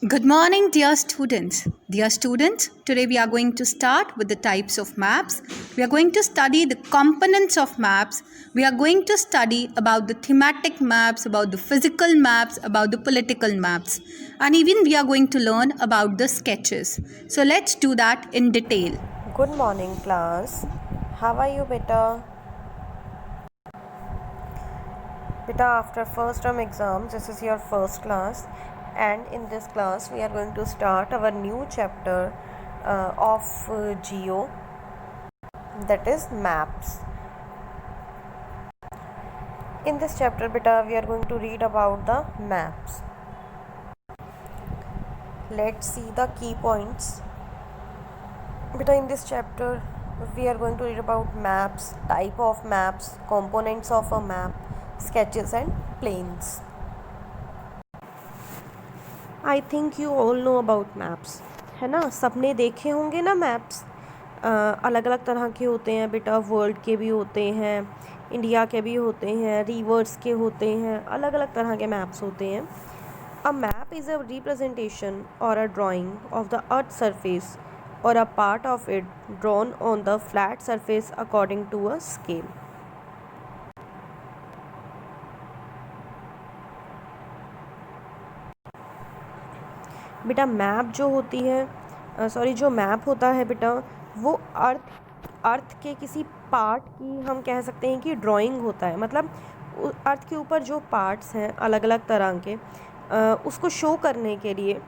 Good morning, dear students. Dear students, today we are going to start with the types of maps. We are going to study the components of maps. We are going to study about the thematic maps, about the physical maps, about the political maps. And even we are going to learn about the sketches. So let's do that in detail. Good morning, class. How are you, beta? Beta, after first term exams, this is your first class, and in this class, we are going to start our new chapter of Geo, that is maps. In this chapter, beta, we are going to read about the maps. Let's see the key points. Beta, in this chapter, we are going to read about maps, type of maps, components of a map, sketches and planes. I think you all know about maps, है ना। सबने देखे होंगे ना maps. अलग अलग तरह के होते हैं बेटा, वर्ल्ड के भी होते हैं, इंडिया के भी होते हैं, रिवर्स के होते हैं, अलग अलग तरह के मैप्स होते हैं। A map is a representation or a drawing of the earth surface or a part of it drawn on the flat surface according to a scale. बेटा मैप जो होती है जो मैप होता है बेटा, वो अर्थ के किसी पार्ट की हम कह सकते हैं कि ड्राइंग होता है। मतलब अर्थ के ऊपर जो पार्ट्स हैं अलग अलग तरह के, उसको शो करने के लिए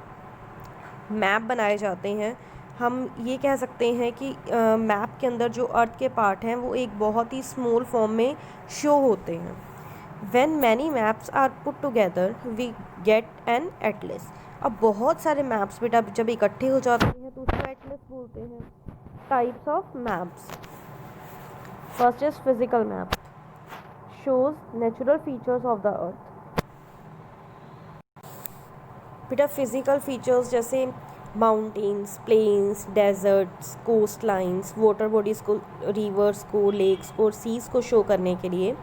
मैप बनाए जाते हैं। हम ये कह सकते हैं कि मैप के अंदर जो अर्थ के पार्ट हैं वो एक बहुत ही स्मॉल फॉर्म में शो होते हैं। When many maps are put together, we get an atlas. अब बहुत सारे मैप्स बेटा जब इकट्ठे हो जाते हैं तो उसको एटलस बोलते हैं। Types of maps, first is physical map, shows natural features of the earth. बेटा फिजिकल फीचर्स जैसे mountains, plains, deserts, coast lines, water bodies को, रिवर्स को, लेक्स को और सीज़ को शो करने के लिए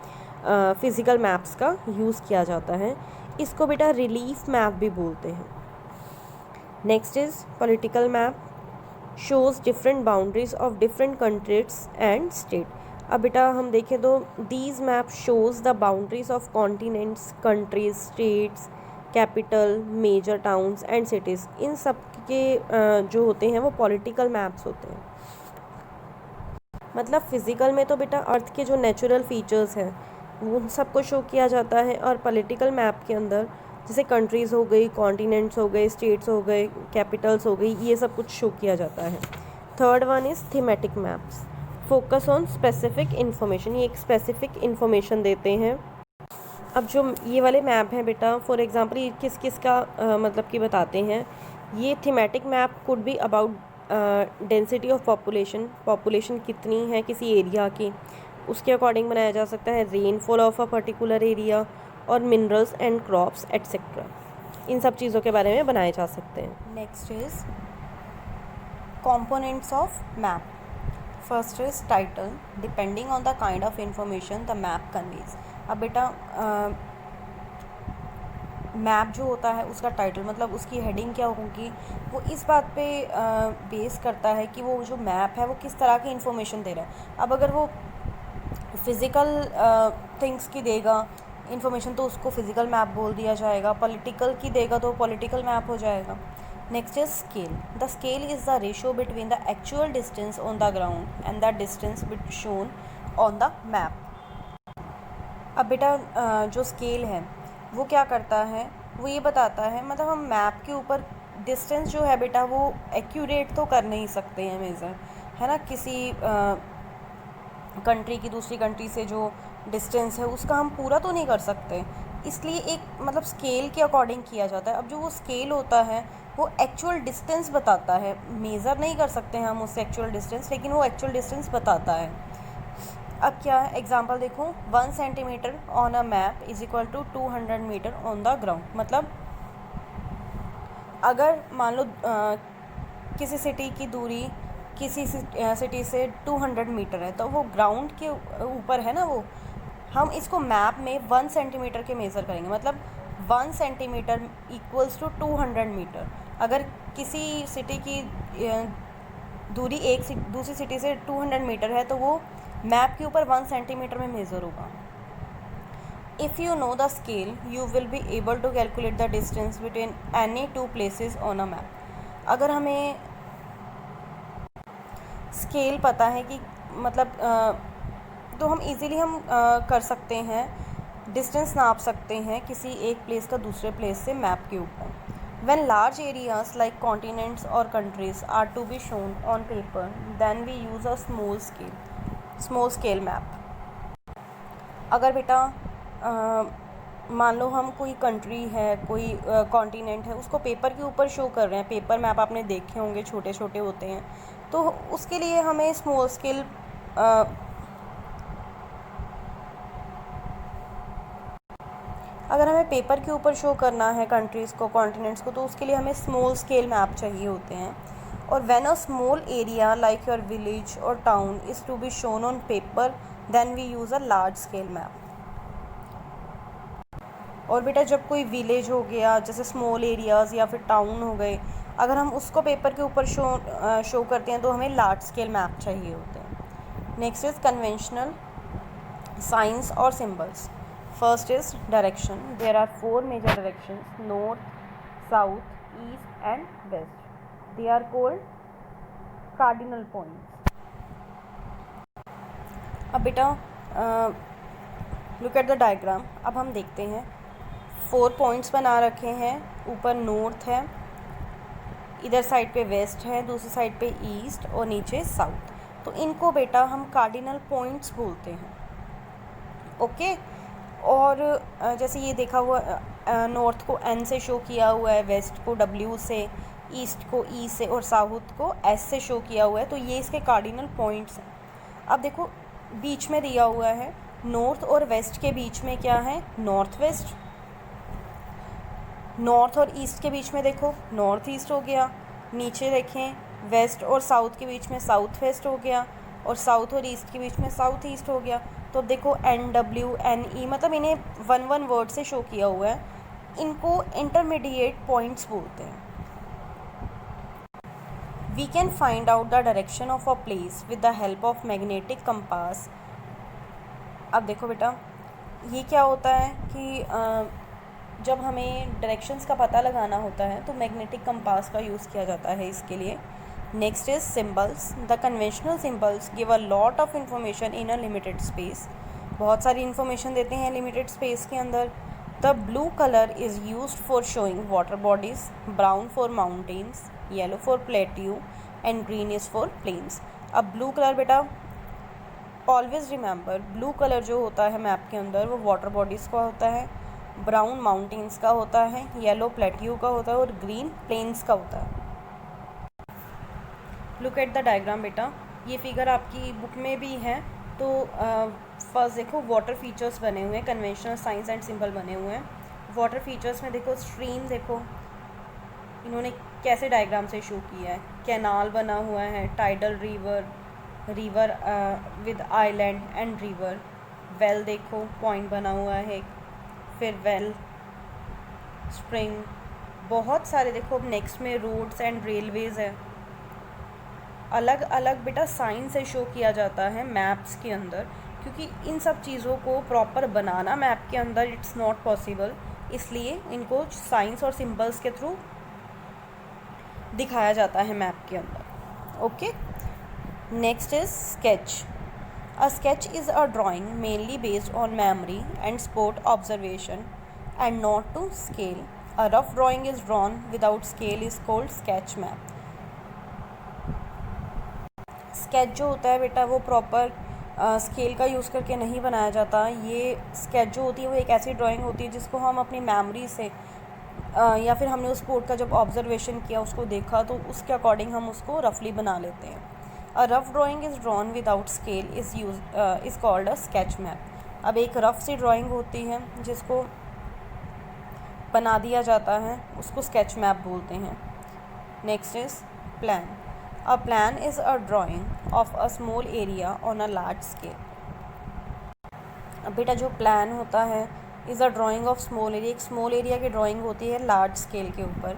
फिज़िकल मैप्स का यूज़ किया जाता है। इसको बेटा रिलीफ मैप भी बोलते हैं। Next is political map, shows different boundaries of different countries and state. अब बेटा हम देखें तो these map shows the boundaries of continents, countries, states, capital, major towns and cities. इन सब के जो होते हैं वो पॉलिटिकल मैप्स होते हैं। मतलब फिज़िकल में तो बेटा अर्थ के जो नेचुरल फीचर्स हैं उन सबको शो किया जाता है, और पॉलिटिकल मैप के अंदर जैसे कंट्रीज़ हो गई, कॉन्टिनेंट्स हो गए, स्टेट्स हो गए, कैपिटल्स हो गई, ये सब कुछ शो किया जाता है। Third one is thematic maps, focus on specific information. ये एक स्पेसिफिक इन्फॉर्मेशन देते हैं। अब जो ये वाले मैप हैं बेटा, फॉर एग्जांपल ये किस किस का मतलब कि बताते हैं। ये thematic map could be about density of population कितनी है किसी एरिया की, उसके अकॉर्डिंग बनाया जा सकता है। Rainfall of a particular area और मिनरल्स एंड क्रॉप्स एट्सेट्रा, इन सब चीज़ों के बारे में बनाए जा सकते हैं। Next is components of map. First is title, depending on the kind of information the map conveys. अब बेटा मैप जो होता है उसका टाइटल मतलब उसकी हेडिंग क्या होगी, वो इस बात पे बेस करता है कि वो जो मैप है वो किस तरह की इन्फॉर्मेशन दे रहा है। अब अगर वो फिज़िकल थिंग्स की देगा इन्फॉर्मेशन तो उसको फिज़िकल मैप बोल दिया जाएगा, पॉलिटिकल की देगा तो पॉलिटिकल मैप हो जाएगा। Next is scale. The scale is the ratio between the actual distance on the ground and the distance shown on the map. अब बेटा जो स्केल है वो क्या करता है, वो ये बताता है मतलब हम मैप के ऊपर डिस्टेंस जो है बेटा वो एक्यूरेट तो कर नहीं सकते हैं मेज़र, है ना। किसी कंट्री की दूसरी कंट्री से जो डिस्टेंस है उसका हम पूरा तो नहीं कर सकते, इसलिए एक मतलब स्केल के अकॉर्डिंग किया जाता है। अब जो वो स्केल होता है वो एक्चुअल डिस्टेंस बताता है, मेज़र नहीं कर सकते हैं हम उससे एक्चुअल डिस्टेंस, लेकिन वो एक्चुअल डिस्टेंस बताता है। अब क्या है एग्जांपल देखो, 1 centimetre on a map is equal to 200 metre on the ground. मतलब अगर मान लो किसी सिटी की दूरी किसी सिटी से 200 मीटर है तो वो ग्राउंड के ऊपर है ना, वो हम इसको मैप में 1 सेंटीमीटर के मेज़र करेंगे। मतलब 1 सेंटीमीटर इक्वल्स टू 200 मीटर। अगर किसी सिटी की दूरी दूसरी सिटी से 200 मीटर है तो वो मैप के ऊपर 1 सेंटीमीटर में मेज़र होगा। If you know the scale you will be able to calculate the distance between any two places on a map. अगर हमें स्केल पता है कि मतलब तो हम इजीली कर सकते हैं, डिस्टेंस नाप सकते हैं किसी एक प्लेस का दूसरे प्लेस से मैप के ऊपर। When large areas like continents or countries are to be shown on paper, then we use a small scale map। अगर बेटा मान लो हम कोई कंट्री है, कोई कॉन्टिनेंट है, उसको पेपर के ऊपर शो कर रहे हैं, पेपर मैप आपने देखे होंगे, छोटे छोटे होते हैं, तो उसके लिए हमें स्मॉल स्केल अगर हमें पेपर के ऊपर शो करना है कंट्रीज़ को, कॉन्टिनेंट्स को, तो उसके लिए हमें स्मॉल स्केल मैप चाहिए होते हैं। और when a small area like your village or town is to be shown on paper then we use a large scale map. और बेटा जब कोई विलेज हो गया, जैसे स्मॉल एरियाज़ या फिर टाउन हो गए, अगर हम उसको पेपर के ऊपर शो करते हैं तो हमें लार्ज स्केल मैप चाहिए होते हैं। नेक्स्ट इज़ कन्वेंशनल साइंस और symbols. First is direction. There are 4 major directions: north, south, east and west. They are called cardinal points. अब बेटा look at the diagram। अब हम देखते हैं 4 पॉइंट्स बना रखे हैं। ऊपर नॉर्थ है, इधर साइड पे वेस्ट है, दूसरी साइड पे ईस्ट और नीचे साउथ। तो इनको बेटा हम कार्डिनल पॉइंट्स बोलते हैं। ओके और जैसे ये देखा हुआ नॉर्थ को N से शो किया हुआ है, वेस्ट को W से, ईस्ट को E से और साउथ को S से शो किया हुआ है, तो ये इसके कार्डिनल पॉइंट्स हैं। अब देखो बीच में दिया हुआ है नॉर्थ और वेस्ट के बीच में क्या है, नॉर्थ वेस्ट। नॉर्थ और ईस्ट के बीच में देखो नॉर्थ ईस्ट हो गया। नीचे देखें वेस्ट और साउथ के बीच में साउथ वेस्ट हो गया, और साउथ और ईस्ट के बीच में साउथ ईस्ट हो गया। तो अब देखो NW NE मतलब इन्हें 1 वर्ड से शो किया हुआ है, इनको इंटरमीडिएट पॉइंट्स बोलते हैं। We can find out the direction of a place with the help of magnetic compass. अब देखो बेटा ये क्या होता है कि जब हमें डायरेक्शंस का पता लगाना होता है तो मैग्नेटिक कंपास का यूज़ किया जाता है इसके लिए। Next is symbols. The conventional symbols give a lot of information in a limited space. बहुत सारी इन्फॉर्मेशन देते हैं लिमिटेड स्पेस के अंदर। The blue colour is used for showing water bodies, brown for mountains, yellow for plateau and green is for plains. अब blue colour बेटा always remember, blue colour जो होता है मैप के अंदर वो वाटर बॉडीज़ का होता है, ब्राउन माउंटेन्स का होता है, येलो प्लेट्यू का होता है और ग्रीन प्लेन्स का होता है। लुक एट द डायग्राम बेटा, ये फिगर आपकी बुक में भी है। तो फर्स्ट देखो वाटर फीचर्स बने हुए हैं, कन्वेंशनल साइंस एंड सिंबल बने हुए हैं। वाटर फीचर्स में देखो स्ट्रीम, देखो इन्होंने कैसे डायग्राम से शो किया है। कैनाल बना हुआ है, tidal river with island and river. Well देखो पॉइंट बना हुआ है, फिर वेल, स्प्रिंग, बहुत सारे देखो। अब नेक्स्ट में रोड्स एंड रेलवेज़ है। अलग अलग बेटा साइन से शो किया जाता है मैप्स के अंदर, क्योंकि इन सब चीज़ों को प्रॉपर बनाना मैप के अंदर इट्स नॉट पॉसिबल, इसलिए इनको साइंस और सिंबल्स के थ्रू दिखाया जाता है मैप के अंदर। Okay, next is sketch. A sketch is a drawing mainly based on memory and spot observation and not to scale. A rough drawing is drawn without scale is called sketch map. Sketch जो होता है बेटा वो proper scale का use करके नहीं बनाया जाता। ये स्केच जो होती है वो एक ऐसी ड्राइंग होती है जिसको हम अपनी मेमोरी से या फिर हमने उस स्पॉट का जब ऑब्जर्वेशन किया, उसको देखा, तो उसके अकॉर्डिंग हम उसको रफली बना लेते हैं। अ rough drawing is drawn without scale is called a sketch map. अब एक रफ सी ड्राइंग होती है जिसको बना दिया जाता है, उसको स्केच मैप बोलते हैं। Next is plan. A plan is a drawing of a small area on a large scale। अब बेटा जो प्लान होता है is a drawing of small area, एक स्मॉल एरिया की ड्राइंग होती है लार्ज स्केल के ऊपर।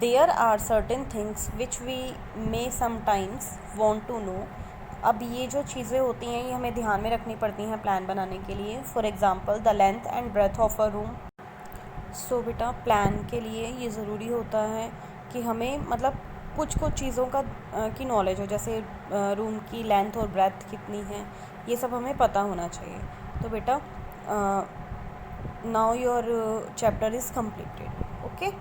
There are certain things which we may sometimes want to know. अब ये जो चीज़ें होती हैं ये हमें ध्यान में रखनी पड़ती हैं प्लान बनाने के लिए। For example the length and breath of a room. So बेटा प्लान के लिए ये ज़रूरी होता है कि हमें मतलब कुछ चीज़ों का की नॉलेज हो, जैसे रूम की लेंथ और ब्रेथ कितनी है, ये सब हमें पता होना चाहिए। तो बेटा now your chapter is completed. Okay.